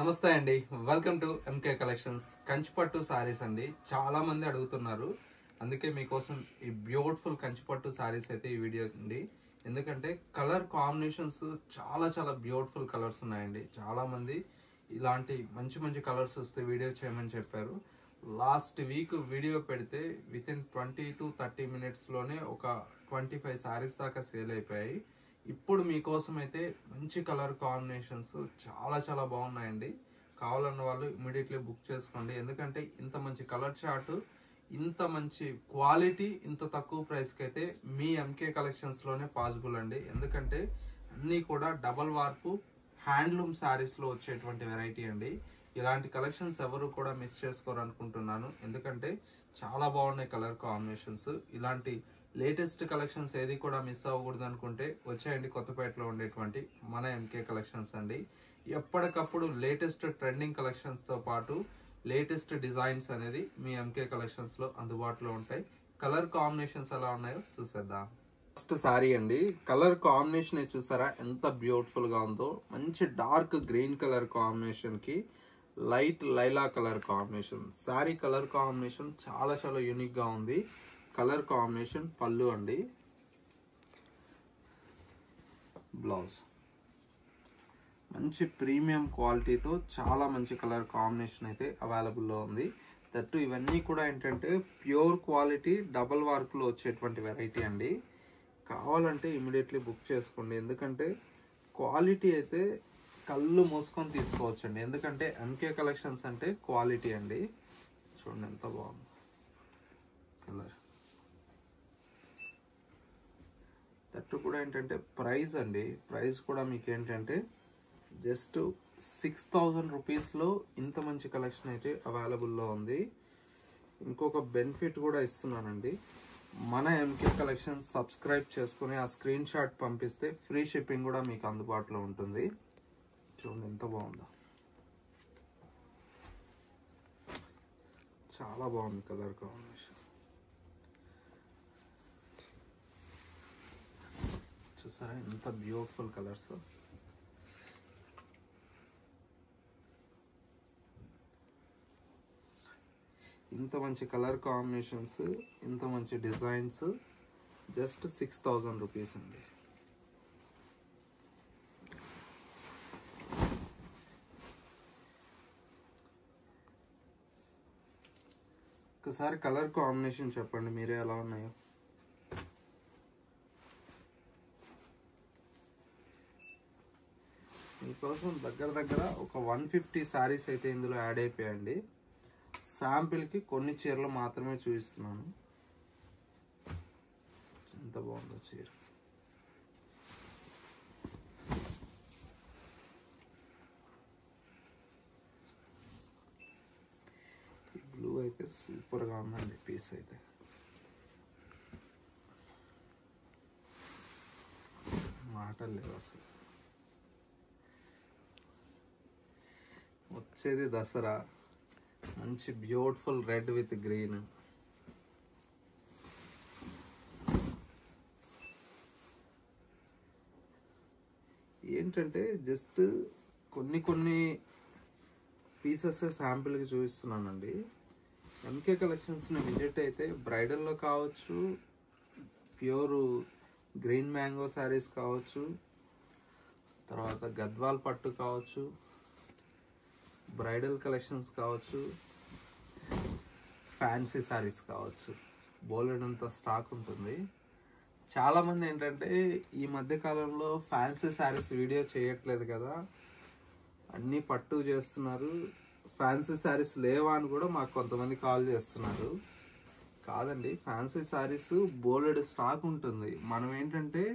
నమస్తే అండి, welcome to MK collections. కంచిపట్టు సారీస్ అండి, చాలా మంది అడుగుతున్నారు. అందుకే మీకోసం ఈ బ్యూటిఫుల్ కంచిపట్టు సారీస్ అయితే ఈ వీడియో అండి. ఎందుకంటే కలర్ కాంబినేషన్స్ చాలా చాలా బ్యూటిఫుల్ కలర్స్ ఉన్నాయండి. చాలా మంది ఇలాంటి మంచి మంచి కలర్స్ వస్తే వీడియో చేయమని చెప్పారు. లాస్ట్ వీక్ వీడియో పెడితే విత్ ఇన్ 20 to 30 మినిట్స్ లోనే ఒక 25 సారీస్ దాకా సేల్ అయిపోయాయి. ఇప్పుడు మీకోసం అయితే మంచి కలర్ కాంబినేషన్స్ చాలా చాలా బాగున్నాయండి. కావాలన్న వాళ్ళు ఇమీడియట్లీ బుక్ చేసుకోండి. ఎందుకంటే ఇంత మంచి కలర్ చార్ట్, ఇంత మంచి క్వాలిటీ, ఇంత తక్కువ ప్రైస్కి అయితే మీ ఎంకే కలెక్షన్స్ లోనే పాసిబుల్ అండి. ఎందుకంటే అన్నీ కూడా డబల్ వార్పు హ్యాండ్లూమ్ శారీస్ లో వచ్చేటువంటి వెరైటీ అండి. ఇలాంటి కలెక్షన్స్ ఎవరు కూడా మిస్ చేసుకోరు అనుకుంటున్నాను. ఎందుకంటే చాలా బాగున్నాయి కలర్ కాంబినేషన్స్. ఇలాంటి లేటెస్ట్ కలెక్షన్స్ ఏది కూడా మిస్ అవ్వకూడదు అనుకుంటే వచ్చేయండి కొత్తపేటలో ఉండేటువంటి మన ఎంకే కలెక్షన్స్ అండి. ఎప్పటికప్పుడు లేటెస్ట్ ట్రెండింగ్ కలెక్షన్స్ తో పాటు లేటెస్ట్ డిజైన్స్ అనేది మీ ఎంకే కలెక్షన్స్ లో అందుబాటులో ఉంటాయి. కలర్ కాంబినేషన్స్ ఎలా ఉన్నాయో చూసేద్దాం. ఫస్ట్ సారీ అండి, కలర్ కాంబినేషన్ చూసారా ఎంత బ్యూటిఫుల్ గా ఉందో. మంచి డార్క్ గ్రీన్ కలర్ కాంబినేషన్ కి light Laila colour combination. Sorry colour combination చాలా చాలా యూనిక్ గా ఉంది. కలర్ కాంబినేషన్ పళ్ళు అండి, బ్లౌజ్ మంచి ప్రీమియం క్వాలిటీతో చాలా మంచి కలర్ కాంబినేషన్ అయితే అవైలబుల్లో ఉంది. దట్టు ఇవన్నీ కూడా ఏంటంటే ప్యూర్ క్వాలిటీ డబల్ వర్క్ లో వచ్చేటువంటి వెరైటీ అండి. కావాలంటే ఇమీడియట్లీ బుక్ చేసుకోండి. ఎందుకంటే క్వాలిటీ అయితే కళ్ళు మూసుకొని తీసుకోవచ్చండి. ఎందుకంటే ఎంకే కలెక్షన్స్ అంటే క్వాలిటీ అండి. చూడండి ఎంత బాగుంది కలర్. దట్టు కూడా ఏంటంటే ప్రైస్ అండి, ప్రైస్ కూడా మీకు ఏంటంటే జస్ట్ 6,000 రూపీస్లో ఇంత మంచి కలెక్షన్ అయితే అవైలబుల్లో ఉంది. ఇంకొక బెనిఫిట్ కూడా ఇస్తున్నానండి. మన ఎంకే కలెక్షన్ సబ్స్క్రైబ్ చేసుకుని ఆ స్క్రీన్ షాట్ పంపిస్తే ఫ్రీ షిప్పింగ్ కూడా మీకు అందుబాటులో ఉంటుంది. చూడండి ఎంత బాగుందో, చాలా బాగుంది కలర్ కాంబినేషన్. చూసారా ఎంత బ్యూటిఫుల్ కలర్స్. ఇంత మంచి కలర్ కాంబినేషన్స్, ఇంత మంచి డిజైన్స్ జస్ట్ 6,000 రూపీస్ అండి. ఒకసారి కలర్ కాంబినేషన్ చెప్పండి మీరే ఎలా ఉన్నాయో. మీకోసం దగ్గర దగ్గర ఒక 150 శారీస్ అయితే ఇందులో యాడ్ అయిపోయాయండి. శాంపిల్కి కొన్ని చీరలు మాత్రమే చూపిస్తున్నాను. ఎంత బాగుందో చీర. ఈ బ్లూ అయితే సూపర్గా ఉందండి పీస్ అయితే. మాటలు లేవు అసలు. వచ్చేది దసరా, మంచి బ్యూటిఫుల్ రెడ్ విత్ గ్రీన్. ఏంటంటే జస్ట్ కొన్ని కొన్ని పీసెస్ శాంపిల్కి చూపిస్తున్నానండి. ఎంకే కలెక్షన్స్ని విజిట్ అయితే బ్రైడల్లో కావచ్చు, ప్యూర్ గ్రీన్ మ్యాంగో శారీస్ కావచ్చు, తర్వాత గద్వాల్ పట్టు కావచ్చు, బ్రైడల్ కలెక్షన్స్ కావచ్చు, ఫ్యాన్సీ శారీస్ కావచ్చు, బోలెడంత స్టాక్ ఉంటుంది. చాలా మంది ఏంటంటే ఈ మధ్య కాలంలో ఫ్యాన్సీ శారీస్ వీడియో చేయట్లేదు కదా, అన్నీ పట్టు చేస్తున్నారు, ఫ్యాన్సీ శారీస్ లేవా అని కూడా మాకు కొంతమంది కాల్ చేస్తున్నారు. కాదండి, ఫ్యాన్సీ శారీస్ బోలెడ్ స్టాక్ ఉంటుంది. మనం ఏంటంటే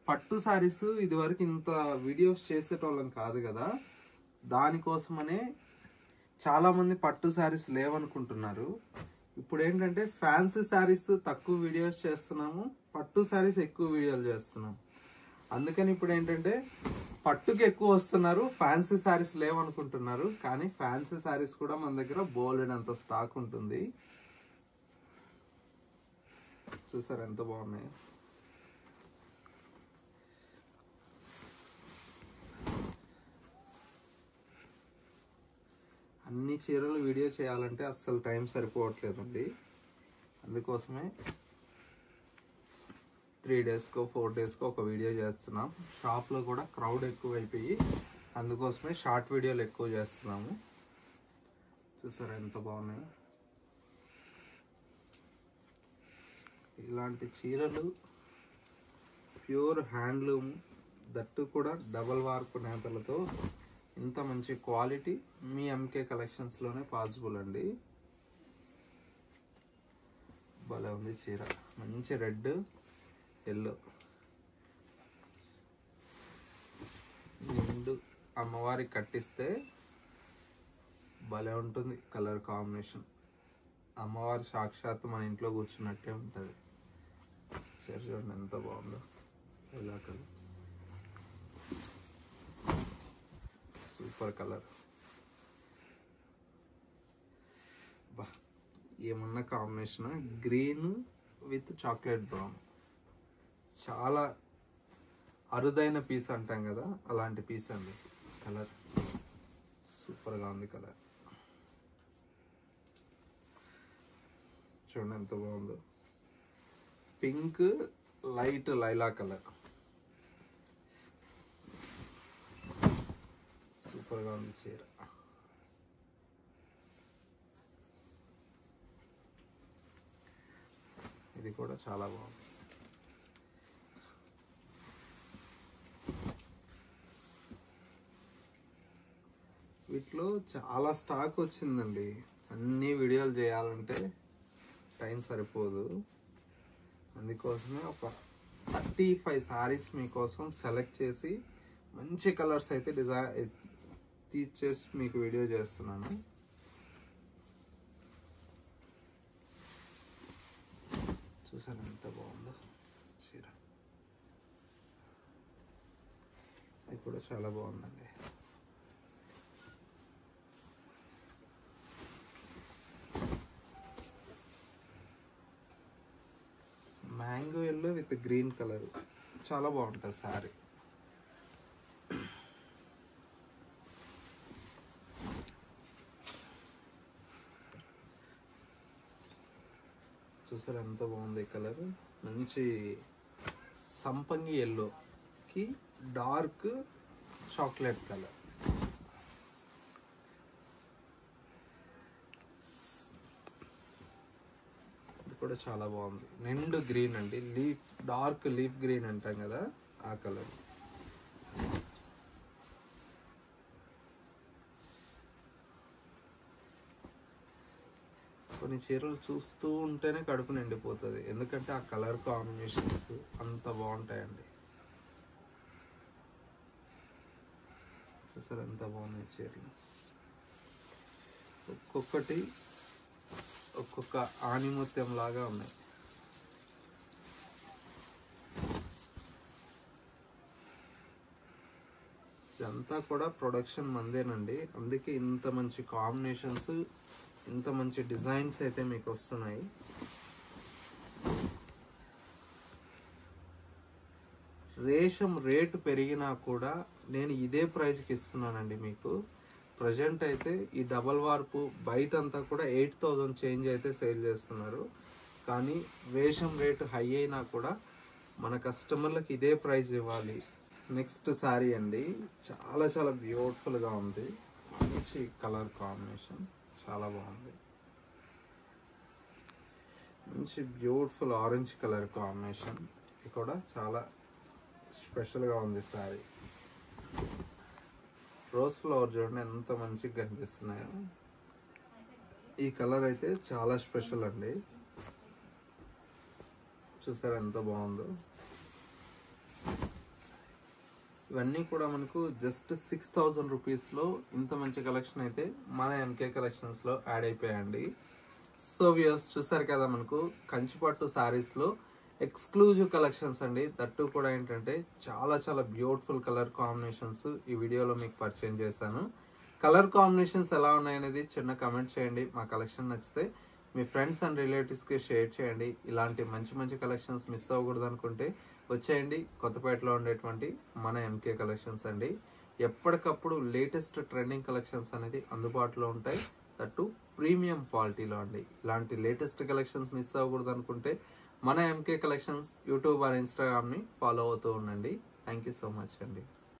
పట్టు శారీస్ ఇది వరకు ఇంత వీడియోస్ చేసేటోళ్ళం కాదు కదా, దానికోసమనే చాలా మంది పట్టు శారీస్ లేవనుకుంటున్నారు. ఇప్పుడు ఏంటంటే ఫ్యాన్సీ శారీస్ తక్కువ వీడియోస్ చేస్తున్నాము, పట్టు శారీస్ ఎక్కువ వీడియోలు చేస్తున్నాం. అందుకని ఇప్పుడు ఏంటంటే పట్టుకి ఎక్కువ వస్తున్నారు, ఫ్యాన్సీ శారీస్ లేవనుకుంటున్నారు. కానీ ఫ్యాన్సీ శారీస్ కూడా మన దగ్గర బోలెడంత స్టాక్ ఉంటుంది. చూసారు ఎంత బాగున్నాయి. అన్ని చీరలు వీడియో చేయాలంటే అస్సలు టైం సరిపోవట్లేదండి. అందుకోసమే 3 డేస్కో 4 డేస్కో ఒక వీడియో చేస్తున్నాం. షాప్లో కూడా క్రౌడ్ ఎక్కువ అయిపోయి అందుకోసమే షార్ట్ వీడియోలు ఎక్కువ చేస్తున్నాము. చూసారా ఎంత బాగున్నాయి. ఇలాంటి చీరలు ప్యూర్ హ్యాండ్లూమ్, దట్టు కూడా డబల్ వార్పు నేతలతో ఇంత మంచి క్వాలిటీ మీ ఎంకే కలెక్షన్స్లోనే పాసిబుల్ అండి. భలే ఉంది చీర, మంచి రెడ్ ఎల్లో నిండు అమ్మవారికి కట్టిస్తే భలే ఉంటుంది కలర్ కాంబినేషన్. అమ్మవారి సాక్షాత్తు మన ఇంట్లో కూర్చున్నట్టే ఉంటుంది. చీర చూడండి ఎంత బాగుందో, ఎలా కలర్ సూపర్ కలర్. బా ఏమన్నా combination, green with chocolate brown. చాలా అరుదైన పీస్ అంటాం కదా, అలాంటి పీస్ అండి. కలర్ సూపర్గా ఉంది. కలర్ చూడండి ఎంత బాగుందో. పింక్ లైట్ లైలా కలర్ సూపర్గా ఉంది చీర. ఇది కూడా చాలా బాగుంది. వీటిలో చాలా స్టాక్ వచ్చిందండి. అన్ని వీడియోలు చేయాలంటే టైం సరిపోదు. అందుకోసమే ఒక 35 సారీస్ మీకోసం సెలెక్ట్ చేసి మంచి కలర్స్ అయితే డిజైన్ తీసేసి మీకు వీడియో చేస్తున్నాను. చూసాను ఎంత బాగుందో చీర. అది కూడా చాలా బాగుందండి. Mango yellow with green colour చాలా బాగుంటుంది సారీ. చూసారు ఎంత బాగుంది కలర్. మంచి సంపంగి ఎల్లోకి డార్క్ చాక్లెట్ కలర్. ఇది కూడా చాలా బాగుంది. నిండు గ్రీన్ అండి, లీఫ్ డార్క్ లీఫ్ గ్రీన్ అంటాం కదా ఆ కలర్. కొన్ని చీరలు చూస్తూ ఉంటేనే కడుపు నిండిపోతుంది, ఎందుకంటే ఆ కలర్ కాంబినేషన్స్ అంత బాగుంటాయండి. చూసారు ఎంత బాగున్నాయి చీరలు. ఒక్కొక్కటి ఒక్కొక్క ఆణిముత్యం లాగా ఉన్నాయి. ఇదంతా కూడా ప్రొడక్షన్ మందేనండి. అందుకే ఇంత మంచి కాంబినేషన్స్, ఇంత మంచి డిజైన్స్ అయితే మీకు వస్తున్నాయి. రేషం రేటు పెరిగినా కూడా నేను ఇదే ప్రైస్కి ఇస్తున్నానండి మీకు. ప్రజెంట్ అయితే ఈ డబల్ వార్పు బయట అంతా కూడా 8000 చేంజ్ అయితే సేల్ చేస్తున్నారు. కానీ రేషం రేటు హై అయినా కూడా మన కస్టమర్లకు ఇదే ప్రైస్ ఇవ్వాలి. నెక్స్ట్ శారీ అండి, చాలా చాలా బ్యూటిఫుల్గా ఉంది. మంచి కలర్ కాంబినేషన్, చాలా బాగుంది. మంచి బ్యూటిఫుల్ ఆరెంజ్ కలర్ కాంబినేషన్. ఇది కూడా చాలా స్పెషల్గా ఉంది శారీ. రోజ్ ఫ్లవర్ చూడండి ఎంత మంచిగా కనిపిస్తున్నాయో. ఈ కలర్ అయితే చాలా స్పెషల్ అండి. చూసారా ఎంత బాగుందో. ఇవన్నీ కూడా మనకు జస్ట్ 6000 రూపీస్లో ఇంత మంచి కలెక్షన్ అయితే మన ఎంకే కలెక్షన్స్లో యాడ్ అయిపోయాయండి. సో వ్యూయర్స్ చూసారు కదా, మనకు కంచిపట్టు శారీస్లో ఎక్స్క్లూజివ్ కలెక్షన్స్ అండి. దట్టు కూడా ఏంటంటే చాలా చాలా బ్యూటిఫుల్ కలర్ కాంబినేషన్స్ ఈ వీడియోలో మీకు పరిచయం చేశాను. కలర్ కాంబినేషన్స్ ఎలా ఉన్నాయనేది చిన్న కమెంట్ చేయండి. మా కలెక్షన్ నచ్చితే మీ ఫ్రెండ్స్ అండ్ రిలేటివ్స్కి షేర్ చేయండి. ఇలాంటి మంచి మంచి కలెక్షన్స్ మిస్ అవ్వకూడదు అనుకుంటే వచ్చేయండి. కొత్తపేటలో ఉండేటువంటి మన ఎంకే కలెక్షన్స్ అండి. ఎప్పటికప్పుడు లేటెస్ట్ ట్రెండింగ్ కలెక్షన్స్ అనేది అందుబాటులో ఉంటాయి, దట్టు ప్రీమియం క్వాలిటీలో అండి. ఇలాంటి లేటెస్ట్ కలెక్షన్స్ మిస్ అవ్వకూడదు అనుకుంటే మన ఎంకే కలెక్షన్స్ యూట్యూబ్ ఆర్ ఇన్స్టాగ్రామ్ని ఫాలో అవుతూ ఉండండి. థ్యాంక్ యూ సో మచ్ అండి.